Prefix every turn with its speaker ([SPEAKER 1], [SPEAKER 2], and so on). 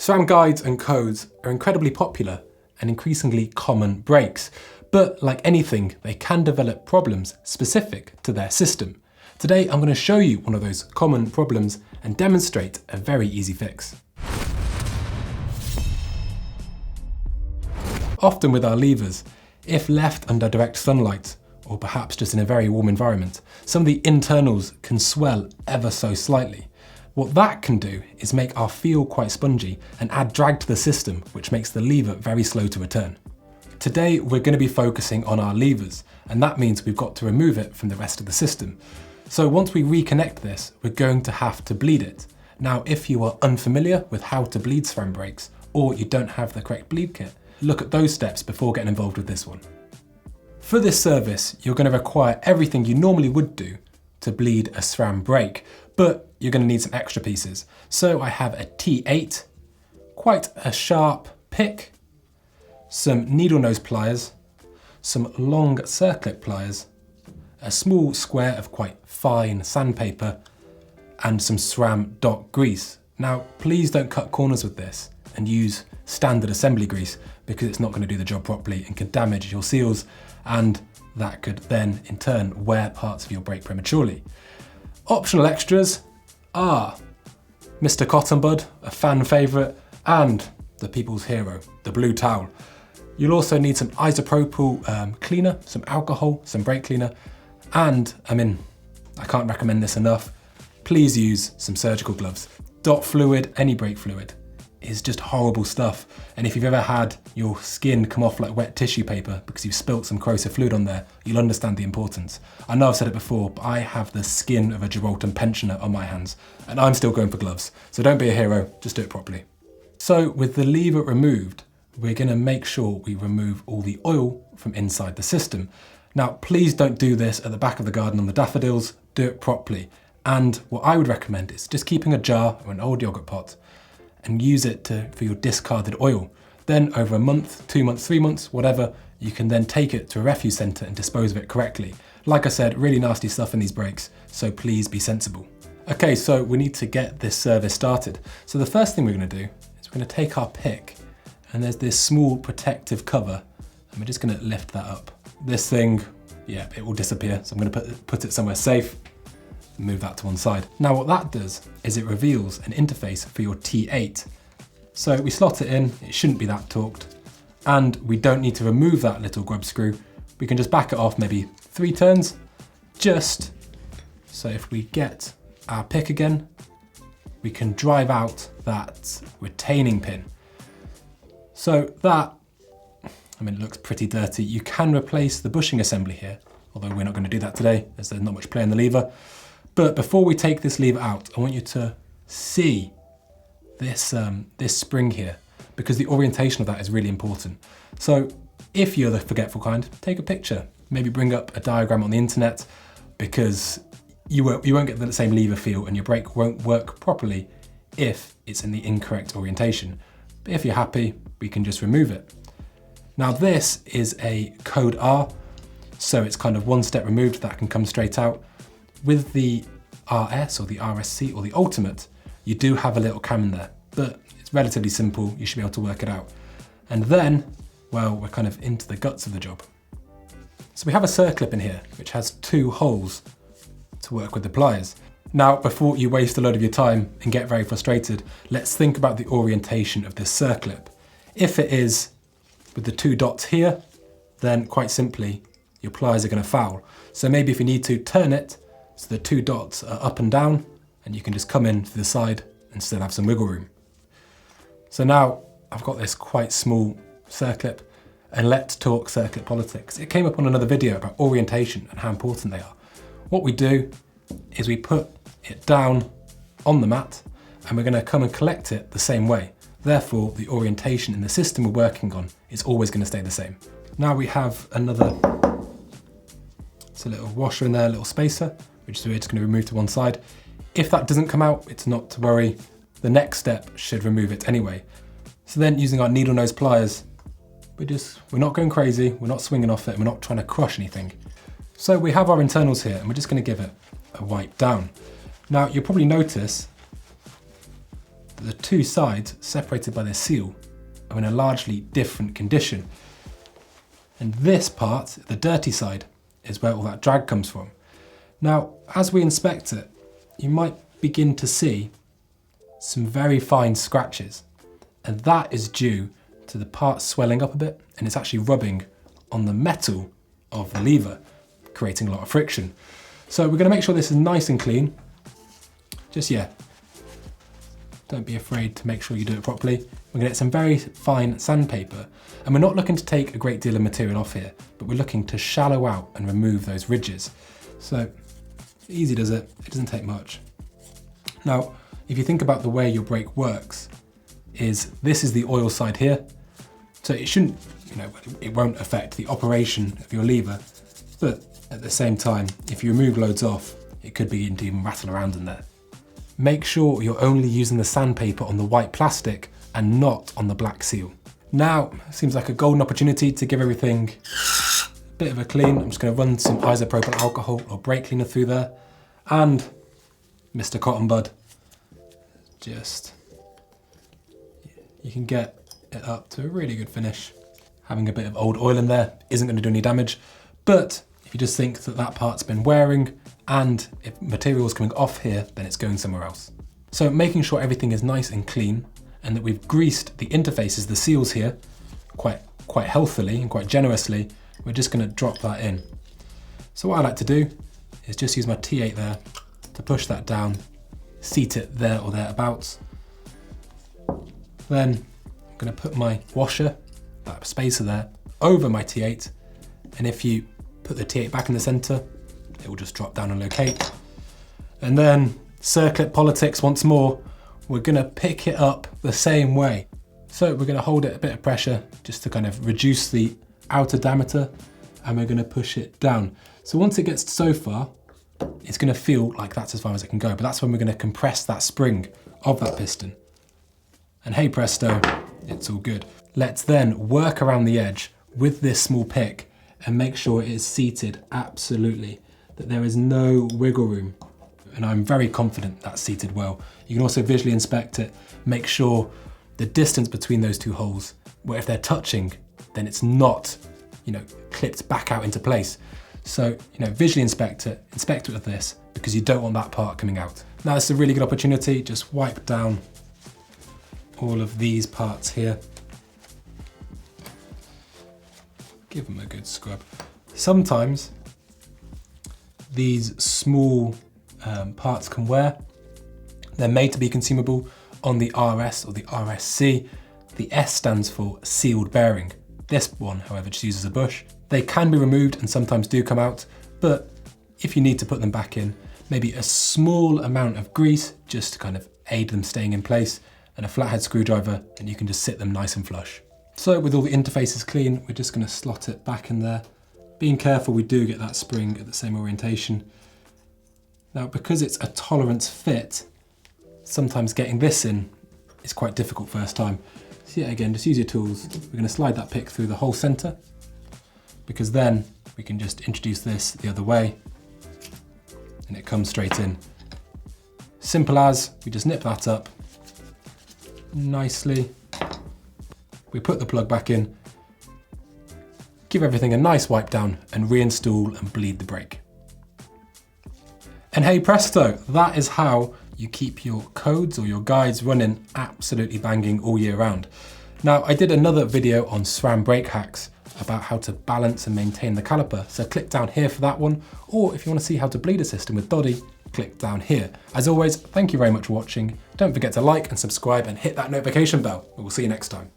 [SPEAKER 1] SRAM guides and codes are incredibly popular and increasingly common breaks, but like anything, they can develop problems specific to their system. Today, I'm going to show you one of those common problems and demonstrate a very easy fix. Often with our levers, if left under direct sunlight, or perhaps just in a very warm environment, some of the internals can swell ever so slightly. What that can do is make our feel quite spongy and add drag to the system, which makes the lever very slow to return. Today, we're going to be focusing on our levers, and that means we've got to remove it from the rest of the system. So once we reconnect this, we're going to have to bleed it. Now, if you are unfamiliar with how to bleed SRAM brakes, or you don't have the correct bleed kit, look at those steps before getting involved with this one. For this service, you're going to require everything you normally would do to bleed a SRAM brake, but you're going to need some extra pieces. So I have a T8, quite a sharp pick, some needle nose pliers, some long circlip pliers, a small square of quite fine sandpaper, and some SRAM dot grease. Now, please don't cut corners with this and use standard assembly grease because it's not going to do the job properly and can damage your seals, and that could then in turn wear parts of your brake prematurely. Optional extras are Mr. Cotton Bud, a fan favourite, and the people's hero, the blue towel. You'll also need some isopropyl cleaner, some alcohol, some brake cleaner, and I can't recommend this enough, please use some surgical gloves. Dot fluid, any brake fluid, is just horrible stuff. And if you've ever had your skin come off like wet tissue paper because you've spilt some corrosive fluid on there, you'll understand the importance. I know I've said it before, but I have the skin of a Gibraltar pensioner on my hands, and I'm still going for gloves. So don't be a hero, just do it properly. So with the lever removed, we're gonna make sure we remove all the oil from inside the system. Now, please don't do this at the back of the garden on the daffodils, do it properly. And what I would recommend is just keeping a jar or an old yogurt pot and use it for your discarded oil. Then over a month, 2 months, 3 months, whatever, you can then take it to a refuse centre and dispose of it correctly. Like I said, really nasty stuff in these brakes, so please be sensible. Okay, so we need to get this service started. So the first thing we're gonna do is we're gonna take our pick, and there's this small protective cover, and we're just gonna lift that up. This thing, yeah, it will disappear, so I'm gonna put it somewhere safe. Move that to one side. Now what that does is it reveals an interface for your T8. So we slot it in, it shouldn't be that torqued, and we don't need to remove that little grub screw. We can just back it off maybe 3 turns, just so if we get our pick again, we can drive out that retaining pin. So that, it looks pretty dirty. You can replace the bushing assembly here, although we're not going to do that today as there's not much play in the lever. But before we take this lever out, I want you to see this spring here, because the orientation of that is really important. So if you're the forgetful kind, take a picture, maybe bring up a diagram on the internet, because you won't get the same lever feel and your brake won't work properly if it's in the incorrect orientation. But if you're happy, we can just remove it. Now this is a code R, so it's kind of one step removed, that can come straight out. With the RS or the RSC or the Ultimate, you do have a little cam in there, but it's relatively simple, you should be able to work it out. And then, well, we're kind of into the guts of the job. So we have a circlip in here, which has 2 holes to work with the pliers. Now, before you waste a load of your time and get very frustrated, let's think about the orientation of this circlip. If it is with the 2 dots here, then quite simply, your pliers are going to foul. So maybe if you need to, turn it so the 2 dots are up and down, and you can just come in to the side and still have some wiggle room. So now I've got this quite small circlip, and let's talk circlip politics. It came up on another video about orientation and how important they are. What we do is we put it down on the mat, and we're going to come and collect it the same way. Therefore, the orientation in the system we're working on is always going to stay the same. Now we have another, it's a little washer in there, a little spacer, which we're just going to remove to one side. If that doesn't come out, it's not to worry. The next step should remove it anyway. So then using our needle nose pliers, we're not going crazy, we're not swinging off it, we're not trying to crush anything. So we have our internals here, and we're just going to give it a wipe down. Now you'll probably notice the two sides, separated by the seal, are in a largely different condition. And this part, the dirty side, is where all that drag comes from. Now, as we inspect it, you might begin to see some very fine scratches. And that is due to the part swelling up a bit, and it's actually rubbing on the metal of the lever, creating a lot of friction. So we're going to make sure this is nice and clean. Just, yeah, don't be afraid to make sure you do it properly. We're going to get some very fine sandpaper, and we're not looking to take a great deal of material off here, but we're looking to shallow out and remove those ridges. So easy does it, it doesn't take much. Now, if you think about the way your brake works, this is the oil side here. So it shouldn't, it won't affect the operation of your lever, but at the same time, if you remove loads off, it could begin to even rattle around in there. Make sure you're only using the sandpaper on the white plastic and not on the black seal. Now, seems like a golden opportunity to give everything a bit of a clean. I'm just going to run some isopropyl alcohol or brake cleaner through there, and Mr. Cotton Bud, you can get it up to a really good finish. Having a bit of old oil in there isn't going to do any damage, but if you just think that that part's been wearing and if material is coming off here, then it's going somewhere else. So making sure everything is nice and clean and that we've greased the interfaces, the seals here, quite healthily and quite generously, we're just going to drop that in. So what I like to do is just use my T8 there to push that down, seat it there or thereabouts. Then I'm going to put my washer, that spacer there, over my T8, and if you put the T8 back in the center, it will just drop down and locate. And then circlip politics once more, we're going to pick it up the same way. So we're going to hold it a bit of pressure just to kind of reduce the outer diameter, and we're going to push it down. So once it gets so far, it's going to feel like that's as far as it can go, but that's when we're going to compress that spring of that piston. And hey presto, it's all good. Let's then work around the edge with this small pick and make sure it is seated absolutely, that there is no wiggle room. And I'm very confident that's seated well. You can also visually inspect it, make sure the distance between those two holes, where if they're touching, then it's not, clipped back out into place. So, visually inspect it with this, because you don't want that part coming out. Now it's a really good opportunity, just wipe down all of these parts here. Give them a good scrub. Sometimes these small parts can wear. They're made to be consumable on the RS or the RSC. The S stands for sealed bearing. This one, however, just uses a bush. They can be removed and sometimes do come out, but if you need to put them back in, maybe a small amount of grease just to kind of aid them staying in place, and a flathead screwdriver, and you can just sit them nice and flush. So with all the interfaces clean, we're just going to slot it back in there. Being careful we do get that spring at the same orientation. Now because it's a tolerance fit, sometimes getting this in is quite difficult first time. So yeah, again, just use your tools. We're going to slide that pick through the whole center, because then we can just introduce this the other way and it comes straight in. Simple as, we just nip that up nicely. We put the plug back in, give everything a nice wipe down and reinstall and bleed the brake. And hey presto, that is how you keep your codes or your guides running absolutely banging all year round. Now I did another video on SRAM brake hacks about how to balance and maintain the caliper, so click down here for that one, or if you want to see how to bleed a system with Doddy, click down here. As always, thank you very much for watching. Don't forget to like and subscribe and hit that notification bell. We'll see you next time.